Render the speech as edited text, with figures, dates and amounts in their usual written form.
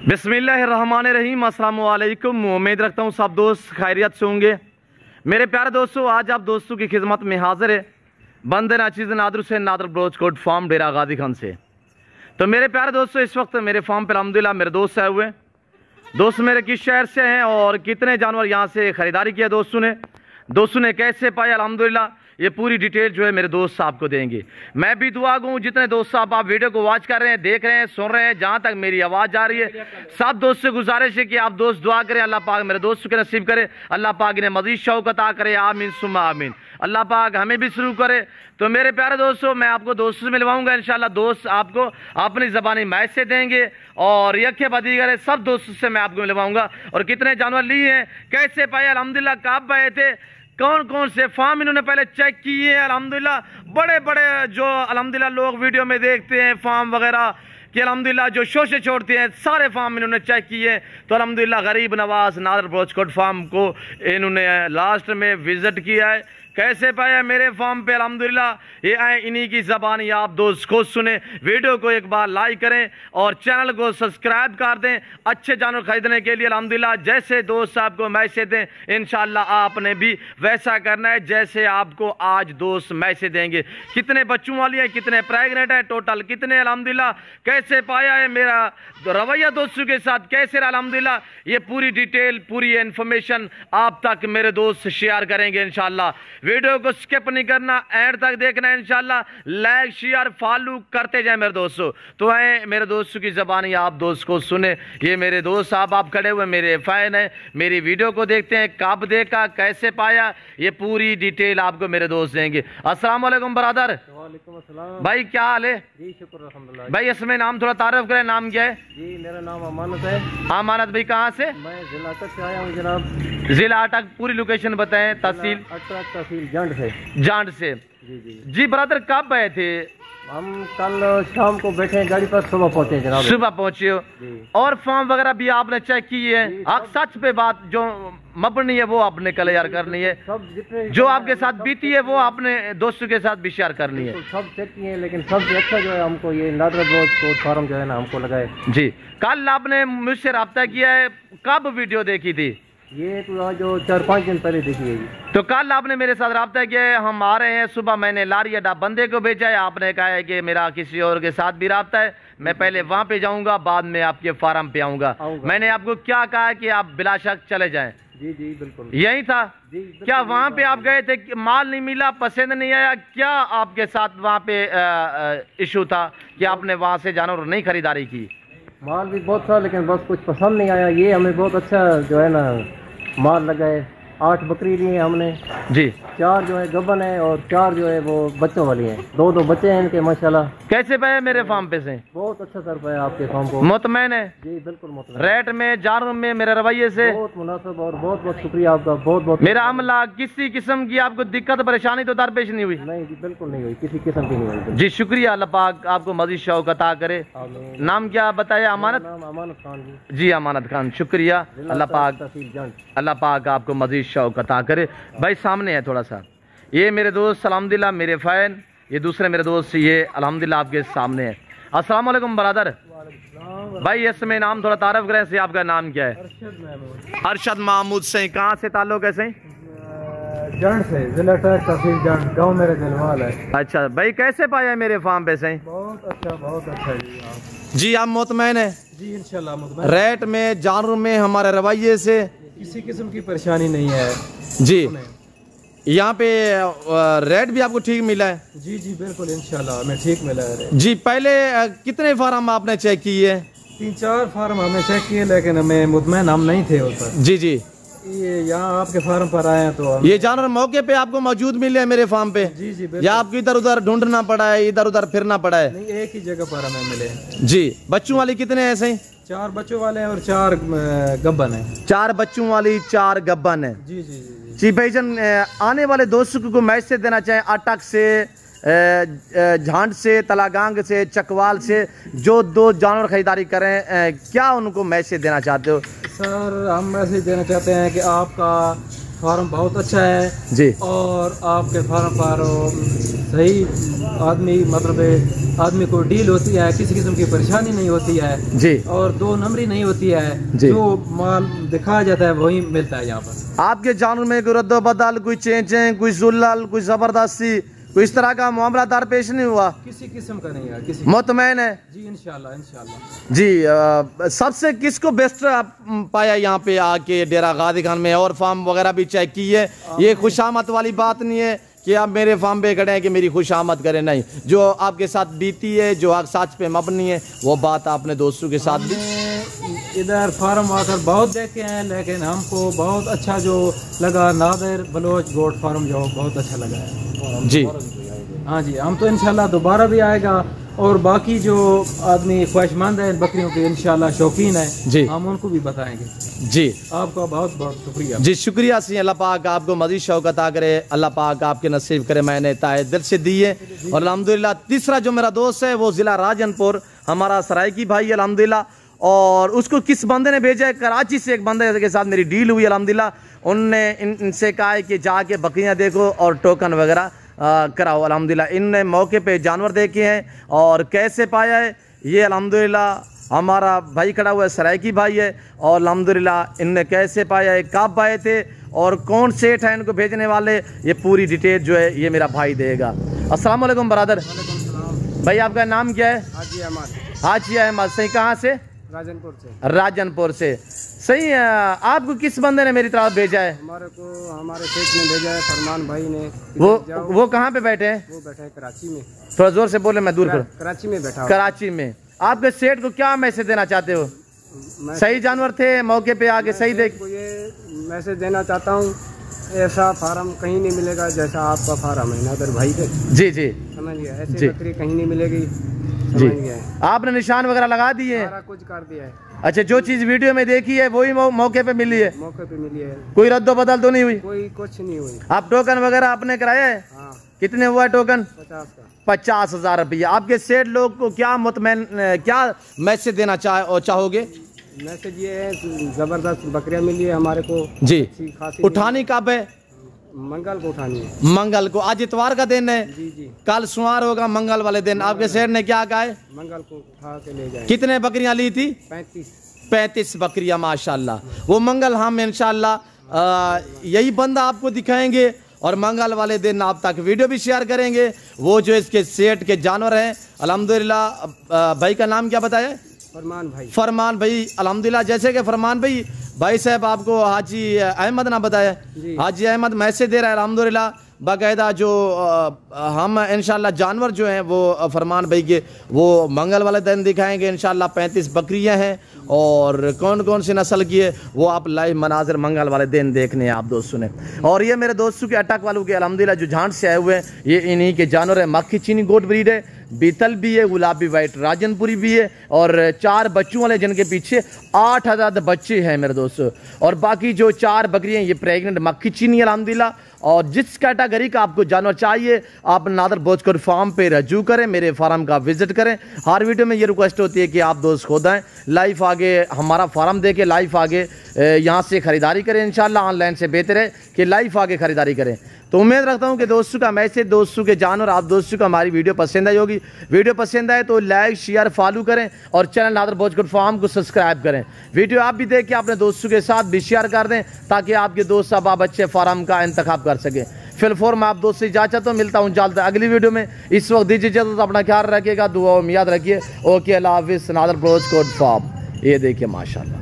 बिस्मिल्लाहिर्रहमानिर्रहीम। अस्सलाम वालेकुम। उम्मीद रखता हूँ सब दोस्त खैरियत से होंगे। मेरे प्यारे दोस्तों, आज आप दोस्तों की खिदमत में हाजिर है बंदे नाचीज़ Nadir Hussain Nadir broach coat farm Dera Ghazi Khan से। तो मेरे प्यारे दोस्तों, इस वक्त मेरे फार्म पर अल्हम्दुलिल्लाह मेरे दोस्त आए हुए। दोस्त मेरे किस शहर से हैं और कितने जानवर यहाँ से ख़रीदारी किया दोस्तों ने कैसे पाया, अल्हम्दुलिल्लाह ये पूरी डिटेल जो है मेरे दोस्त साहब को देंगे। मैं भी दुआ गूँ जितने दोस्त साहब आप वीडियो को वॉच कर रहे हैं, देख रहे हैं, सुन रहे हैं, जहाँ तक मेरी आवाज़ आ रही है, सब दोस्त से गुजारिश है कि आप दोस्त दुआ करें, अल्लाह पाक मेरे दोस्तों के नसीब करे, अल्लाह पाक इन्हें मज़ीद शौक़ अता करे, आमीन सुम्मा आमीन। अल्लाह पाक हमें भी शुरू करे। तो मेरे प्यारे दोस्तों, मैं आपको दोस्तों से मिलवाऊंगा इंशाल्लाह। दोस्त आपको अपनी ज़बानी मैच से देंगे और यके बदीगर सब दोस्तों से मैं आपको मिलवाऊंगा। और कितने जानवर लिए हैं, कैसे पाए, अल्हम्दुलिल्लाह कब पाए थे, कौन कौन से फार्म इन्होंने पहले चेक किए हैं। अल्हम्दुलिल्लाह बड़े बड़े जो अल्हम्दुलिल्लाह लोग वीडियो में देखते हैं फार्म वगैरह कि अल्हम्दुलिल्लाह जो शोशे छोड़ते हैं, सारे फार्म इन्होंने चेक किए। तो अल्हम्दुलिल्लाह गरीब नवाज नादर ब्रोच कोट फार्म को इन्होंने लास्ट में विज़िट किया है। कैसे पाया मेरे फार्म पे, अल्हम्दुलिल्लाह ये आए इन्हीं की ज़बानी आप दोस्त खुद सुने। वीडियो को एक बार लाइक करें और चैनल को सब्सक्राइब कर दें अच्छे जानवर खरीदने के लिए। अल्हम्दुलिल्लाह जैसे दोस्त साहब को मैसेज दें, इंशाल्लाह आपने भी वैसा करना है जैसे आपको आज दोस्त मैसेज देंगे। कितने बच्चों वाली है, कितने प्रेगनेंट है, टोटल कितने, अल्हम्दुलिल्लाह कैसे पाया है मेरा रवैया दोस्तों के साथ, कैसे अल्हम्दुलिल्लाह ये पूरी डिटेल पूरी इन्फॉर्मेशन आप तक मेरे दोस्त शेयर करेंगे इंशाल्लाह। वीडियो को स्किप नहीं करना, एंड तक देखना है इंशाल्लाह। लाइक शेयर फॉलो करते जाए मेरे दोस्तों। तो आए मेरे दोस्तों की ज़बानी आप दोस्त को सुने। ये मेरे दोस्त साहब आप खड़े हुए मेरे फैन है, मेरी वीडियो को देखते हैं, कब देखा, कैसे पाया, ये पूरी डिटेल आपको मेरे दोस्त देंगे। अस्सलाम वालेकुम बरादर। वालेकुम अस्सलाम भाई, क्या हाल है जी? शुक्र अल्हम्दुलिल्लाह भाई। इसमें नाम थोड़ा तारुफ करें, नाम क्या है जी? मेरा नाम अमानत है। अमानत भाई कहाँ से? मैं जिला अटक से आया हूँ जनाब। जिला अटक, पूरी लोकेशन बताएं। तहसील अटक, तहसील जांड से। जांड से जी बरादर। कब आए थे? हम कल शाम को बैठे हैं गाड़ी पर, सुबह पहुँचे जनाब। सुबह पहुँचे हो और फॉर्म वगैरह भी आपने चेक किए हैं? आप सच पे बात जो मबनी है वो आपने क्लियर करनी है, सब जितने जो आपके साथ बीती है वो आपने दोस्तों के साथ भी शेयर करनी है। सब चेक किए, लेकिन सबसे अच्छा जो है हमको ये नादर ब्रोच कोट फार्म जो है ना हमको लगा है जी। कल आपने मुझसे रब्ता किया है, कब वीडियो देखी थी? ये तो जो 4-5 दिन पहले देखी है। तो कल आपने मेरे साथ रब्ता किया है, हम आ रहे हैं। सुबह मैंने लारी अड्डा बंदे को भेजा है, आपने कहा है कि मेरा किसी और के साथ भी रब्ता है, मैं पहले वहाँ पे जाऊँगा, बाद में आपके फार्म पे आऊँगा। मैंने आपको क्या कहा कि आप बिलाशक चले जाएं? जी जी बिल्कुल यही था जी। क्या वहाँ पे आप गए थे, माल नहीं मिला, पसंद नहीं आया, क्या आपके साथ वहाँ पे इशू था कि आपने वहाँ से जानवर नहीं खरीदारी की? माल भी बहुत था, लेकिन बस कुछ पसंद नहीं आया। ये हमें बहुत अच्छा जो है ना माल लगा है। 8 बकरी लिए हमने जी, 4 जो है गबन है और 4 जो है वो बच्चों वाली हैं। 2 बच्चे हैं इनके माशाल्लाह। कैसे पाए मेरे फार्म पे से? बहुत अच्छा सर पाया आपके फार्म को। मुतमैन है जी बिल्कुल मुतमैन। रेट में, जानवर में, मेरे रवैये से बहुत मुनासिब और बहुत बहुत शुक्रिया आपका, बहुत बहुत। मेरा अमला किसी किस्म की आपको दिक्कत परेशानी तो दरपेश नहीं हुई? नहीं जी बिल्कुल नहीं हुई, किसी किस्म की नहीं हुई जी। शुक्रिया, अल्लाह पाक आपको मज़ीद शौक़ अता करे। नाम क्या बताया? अमानत। अमानत खान जी, अमानत खान, शुक्रिया। अल्लाह पाक आपको मज़ीद शौक़ अता करे। भाई सामने है थोड़ा सा, ये मेरे दोस्त अल्हम्दुलिल्लाह मेरे फ़ैन, ये दूसरे मेरे दोस्त ये अल्हम्दुलिल्लाह आपके सामने है। अस्सलाम वालेकुम बरादर। भाई इसमें नाम थोड़ा तारफ़ करें से, आपका नाम क्या है? अरशद महमूद से। कहाँ से ताल्लुक़ है से? जांड से, जिला अटक, तहसील जांड, गाँव मेरा जलवाल है। अच्छा भाई, कैसे पाया मेरे फार्म पे से? बहुत अच्छा जी। आप मुतमैन है जी? इंशाल्लाह मुतमैन। रेट में, जानवर में, हमारे रवैये से किसी किस्म की परेशानी नहीं है जी। यहाँ पे रेट भी आपको ठीक मिला है? जी जी बिल्कुल इंशाल्लाह हमें ठीक मिला है जी। पहले कितने फार्म आपने चेक किए? 3-4 फार्म हमने चेक किए, लेकिन हमें मुतमैन हम नहीं थे उस पर। जी जी। ये यहाँ आपके फार्म पर आए हैं तो ये जानवर मौके पे आपको मौजूद मिले हैं मेरे फार्म पे? जी जी या आपको इधर उधर ढूंढना पड़ा है, इधर उधर फिरना पड़ा है? नहीं, एक ही जगह पर हमें मिले। जी। बच्चों वाली कितने हैं ऐसे? 4 बच्चों वाले हैं और 4 गब्बन है। 4 बच्चों वाली, 4 गब्बन है। जी जी जी जी भाईजान, आने वाले दोस्तों को मैसेज देना चाहें अटक से, झांड से, तलागांग से, चकवाल से जो 2 जानवर खरीदारी करें, क्या उनको मैसेज देना चाहते हो? सर हम मैसेज देना चाहते हैं कि आपका फार्म बहुत अच्छा है जी, और आपके फार्म पर सही आदमी, मतलब आदमी को डील होती है, किसी किस्म की परेशानी नहीं होती है जी, और 2 नंबरी नहीं होती है। जी। जो माल दिखाया जाता है वही मिलता है यहाँ पर। आपके जानवर में कोई रद्दो बदल, कोई चेंजें, कोई जुल्लल, कोई जबरदस्ती, कोई इस तरह का मामला पेश नहीं हुआ? किसी किस्म का नहीं है, किसी मुतमैन है जी, इंशाल्लाह इंशाल्लाह। जी। सबसे किसको बेस्ट पाया यहाँ पे आके डेरा गादी खान में? और फार्म वगैरह भी चेक की है? ये खुशामद वाली बात नहीं है कि आप मेरे फार्म पे खड़े हैं कि मेरी खुशामद करें, नहीं। जो आपके साथ बीती है, जो आप सच पे मबनी है, वो बात आपने दोस्तों के साथ भी इधर फार्म आकर बहुत देखे हैं, लेकिन हमको बहुत अच्छा जो लगा नादिर बलोच गोट फार्म जो बहुत अच्छा लगा है जी। हाँ जी, हम तो इंशाल्लाह दोबारा भी आएगा। और बाकी जो आदमी ख्वाहिशमंद है इन बकरियों के, इंशाल्लाह शौकीन है जी, हम उनको भी बताएंगे जी। आपका बहुत बहुत शुक्रिया जी, शुक्रिया सी। अल्लाह पाक आपको मज़ीद शौकत अता करे, अल्लाह पाक आपके नसीब करे। मैंने ताए दिल से दी है। और अल्हम्दुलिल्लाह तीसरा जो मेरा दोस्त है वो ज़िला राजनपुर, हमारा सरायकी भाई है अल्हम्दुलिल्लाह। और उसको किस बंदे ने भेजा है? कराची से एक बंदे के साथ मेरी डील हुई अल्हम्दुलिल्लाह। उनने इनसे कहा है कि जाके बकरियां देखो और टोकन वगैरह कराओ अल्हम्दुलिल्लाह। इनने मौके पे जानवर देखे हैं और कैसे पाया है ये अल्हम्दुलिल्लाह हमारा भाई खड़ा हुआ है, सरायकी भाई है। और अल्हम्दुलिल्लाह इनने कैसे पाया है, कब आए थे और कौन सेठ है इनको भेजने वाले, ये पूरी डिटेल जो है ये मेरा भाई देगा। अस्सलाम वालेकुम ब्रदर। भाई आपका नाम क्या है? हाजी अहमद। हाजी अहमद। सही, कहाँ से? राजनपुर से। राजनपुर से। सही है। आपको किस बंदे ने मेरी तरफ भेजा है? हमारे को हमारे सेठ ने भेजा है, फरमान भाई ने। वो कहाँ पे बैठे हैं? वो बैठा है कराची में। थोड़ा जोर से बोले, मैं दूर करूँ। कराची में बैठा। कराची में। आपके सेठ को क्या मैसेज देना चाहते हो? सही जानवर थे, मौके पे आके सही देख। ये मैसेज देना चाहता हूँ, ऐसा फार्म कहीं नहीं मिलेगा जैसा आपका फार्म है नादर भाई पे। जी जी, समझ गया, ऐसी बकरी कहीं नहीं मिलेगी। जी। आपने निशान वगैरह लगा दिए? सारा कुछ कर दिया है। अच्छा, जो चीज वीडियो में देखी है वही मौके पे मिली है? मौके पे मिली है। कोई रद्दो बदल तो नहीं हुई? कोई कुछ नहीं हुई। आप टोकन वगैरह आपने कराया है? हाँ। कितने हुआ है टोकन? 50 का। 50,000 रुपया। आपके सेठ लोग को क्या मुतमैन, क्या मैसेज देना चाहोगे? मैसेज ये है, जबरदस्त बकरियां मिली है हमारे को जी। खासी। उठानी कब है? मंगल को उठानी है। मंगल को। आज इतवार का दिन है। जी जी। कल सोमवार होगा, मंगल वाले दिन। आपके सेठ ने क्या कहा है? मंगल को उठा के ले जाए। कितने बकरियां ली थी? 35 बकरियां माशाल्लाह। वो मंगल हम इंशाल्लाह यही बंदा आपको दिखाएंगे और मंगल वाले दिन आप तक वीडियो भी शेयर करेंगे। वो जो इसके सेठ के जानवर हैं अल्हम्दुलिल्लाह। भाई का नाम क्या बताया? फरमान भाई। फरमान भाई अल्हम्दुलिल्लाह। जैसे कि फरमान भाई साहब आपको हाजी अहमद ना बताया, हाजी अहमद मैसेज दे रहा है अल्हम्दुलिल्लाह बाकायदा। जो हम इंशाल्लाह जानवर जो हैं वो फरमान भाई के वो मंगल वाले दिन दिखाएंगे इंशाल्लाह। 35 बकरियां हैं और कौन कौन सी नस्ल की है वो आप लाइव मनाजिर मंगल वाले दिन देखने हैं आप दोस्तों ने। और ये मेरे दोस्तों के अटक वालों के अल्हम्दुलिल्लाह जो झांट से आए हुए हैं, ये इन्हीं के जानवर है। मक्खी चीनी गोट ब्रीड है, बीतल भी है, गुलाबी वाइट राजनपुरी भी है और 4 बच्चों वाले, जिनके पीछे 8 आज़ाद बच्चे हैं मेरे दोस्तों। और बाकी जो 4 बकरियां ये प्रेग्नेंट मक्खी चीनी अल्हम्दुलिल्लाह। और जिस कैटेगरी का आपको जानवर चाहिए आप नादर बोचकोट फार्म पे रजू करें, मेरे फार्म का विजिट करें। हर वीडियो में ये रिक्वेस्ट होती है कि आप दोस्त खुद आएँ, लाइव आगे हमारा फार्म देखें, लाइव आगे यहाँ से ख़रीदारी करें। इंशाल्लाह ऑनलाइन से बेहतर है कि लाइव आगे ख़रीदारी करें। तो उम्मीद रखता हूँ कि दोस्तों का मैसेज, दोस्तों के जानवर, आप दोस्तों को हमारी वीडियो पसंद आई होगी। वीडियो पसंद आए तो लाइक शेयर फॉलो करें और चैनल नादर बोचकोट फार्म को सब्सक्राइब करें। वीडियो आप भी देख के अपने दोस्तों के साथ भी शेयर कर दें ताकि आपके दोस्त अब आप अच्छे फार्म का इंतखाब कर सकें। फिलहाल मैं आप दोस्त से इजाजत तो मिलता हूँ जल्द अगली वीडियो में। इस वक्त दीजिए इजाजत, तो अपना ख्याल रखिएगा, दुआ में याद रखिए। ओके, अल्लाह हाफिज़। नादर बोचकोट फार्म, ये देखिए माशाल्लाह।